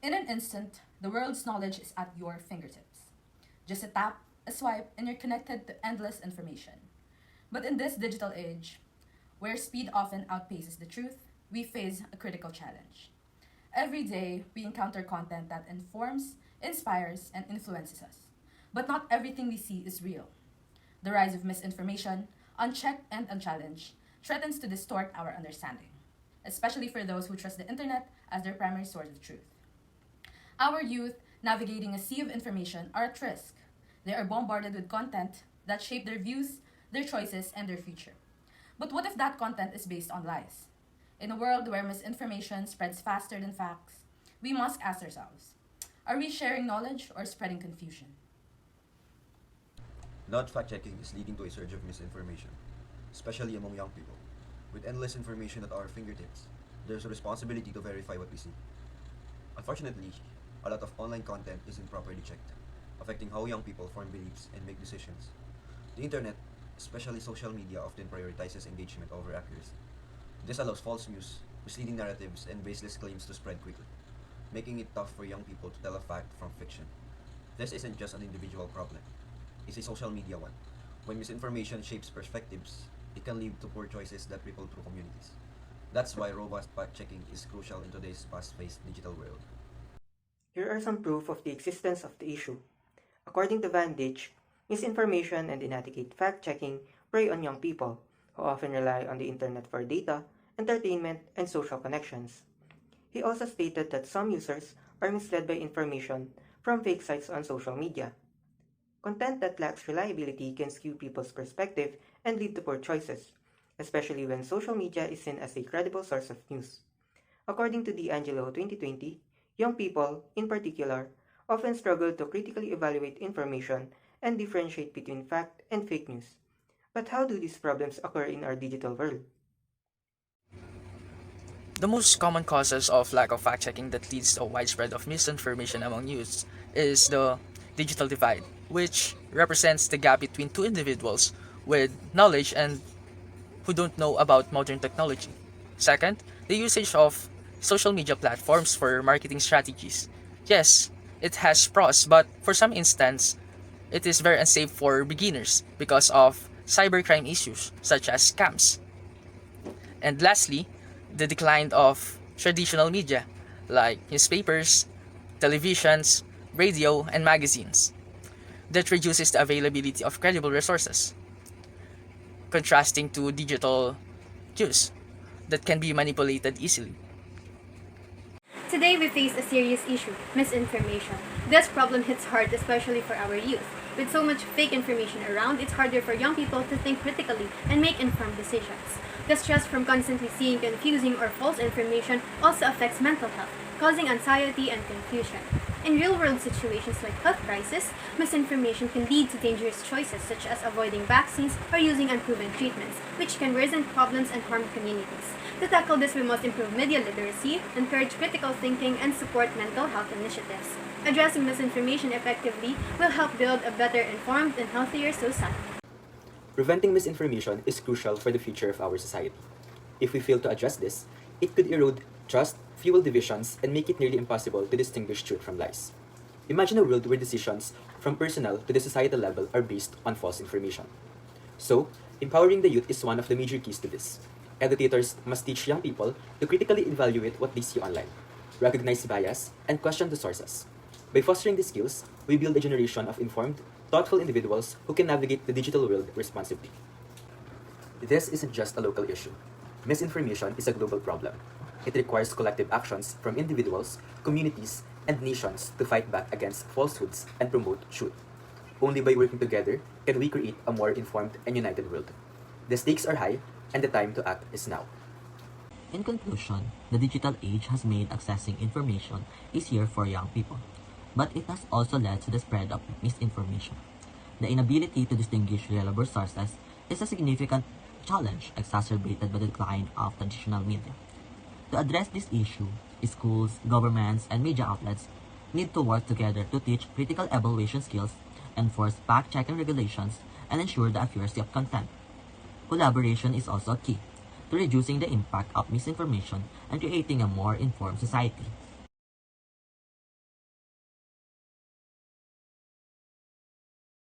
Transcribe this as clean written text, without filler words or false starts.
In an instant, the world's knowledge is at your fingertips. Just a tap, a swipe, and you're connected to endless information. But in this digital age, where speed often outpaces the truth, we face a critical challenge. Every day, we encounter content that informs, inspires, and influences us. But not everything we see is real. The rise of misinformation, unchecked and unchallenged, threatens to distort our understanding, especially for those who trust the internet as their primary source of truth. Our youth, navigating a sea of information, are at risk. They are bombarded with content that shape their views, their choices, and their future. But what if that content is based on lies? In a world where misinformation spreads faster than facts, we must ask ourselves, are we sharing knowledge or spreading confusion? Not fact-checking is leading to a surge of misinformation, especially among young people. With endless information at our fingertips, there's a responsibility to verify what we see. Unfortunately, a lot of online content isn't properly checked, affecting how young people form beliefs and make decisions. The internet, especially social media, often prioritizes engagement over accuracy. This allows false news, misleading narratives, and baseless claims to spread quickly, making it tough for young people to tell a fact from fiction. This isn't just an individual problem, it's a social media one. When misinformation shapes perspectives, it can lead to poor choices that ripple through communities. That's why robust fact-checking is crucial in today's fast-paced digital world. Here are some proof of the existence of the issue. According to Vantage, misinformation and inadequate fact-checking prey on young people, who often rely on the internet for data, entertainment, and social connections. He also stated that some users are misled by information from fake sites on social media. Content that lacks reliability can skew people's perspective and lead to poor choices, especially when social media is seen as a credible source of news. According to D'Angelo 2020, young people, in particular, often struggle to critically evaluate information and differentiate between fact and fake news. But how do these problems occur in our digital world? The most common causes of lack of fact checking that leads to a widespread of misinformation among youth is the digital divide, which represents the gap between two individuals with knowledge and who don't know about modern technology. Second, the usage of social media platforms for marketing strategies. Yes, it has pros, but for some instance, it is very unsafe for beginners because of cybercrime issues such as scams. And lastly, the decline of traditional media like newspapers, televisions, radio, and magazines that reduces the availability of credible resources, contrasting to digital news that can be manipulated easily. Today we face a serious issue, misinformation. This problem hits hard, especially for our youth. With so much fake information around, it's harder for young people to think critically and make informed decisions. The stress from constantly seeing confusing or false information also affects mental health, causing anxiety and confusion. In real-world situations like health crisis, misinformation can lead to dangerous choices such as avoiding vaccines or using unproven treatments, which can worsen problems and harm communities. To tackle this, we must improve media literacy, encourage critical thinking, and support mental health initiatives. Addressing misinformation effectively will help build a better informed and healthier society. Preventing misinformation is crucial for the future of our society. If we fail to address this, it could erode trust, fuel divisions, and make it nearly impossible to distinguish truth from lies. Imagine a world where decisions from personal to the societal level are based on false information. So, empowering the youth is one of the major keys to this. Educators must teach young people to critically evaluate what they see online, recognize bias, and question the sources. By fostering these skills, we build a generation of informed, thoughtful individuals who can navigate the digital world responsibly. This isn't just a local issue. Misinformation is a global problem. It requires collective actions from individuals, communities, and nations to fight back against falsehoods and promote truth. Only by working together can we create a more informed and united world. The stakes are high, and the time to act is now. In conclusion, the digital age has made accessing information easier for young people, but it has also led to the spread of misinformation. The inability to distinguish reliable sources is a significant challenge exacerbated by the decline of traditional media. To address this issue, schools, governments, and media outlets need to work together to teach critical evaluation skills, enforce fact-checking regulations, and ensure the accuracy of content. Collaboration is also key to reducing the impact of misinformation and creating a more informed society.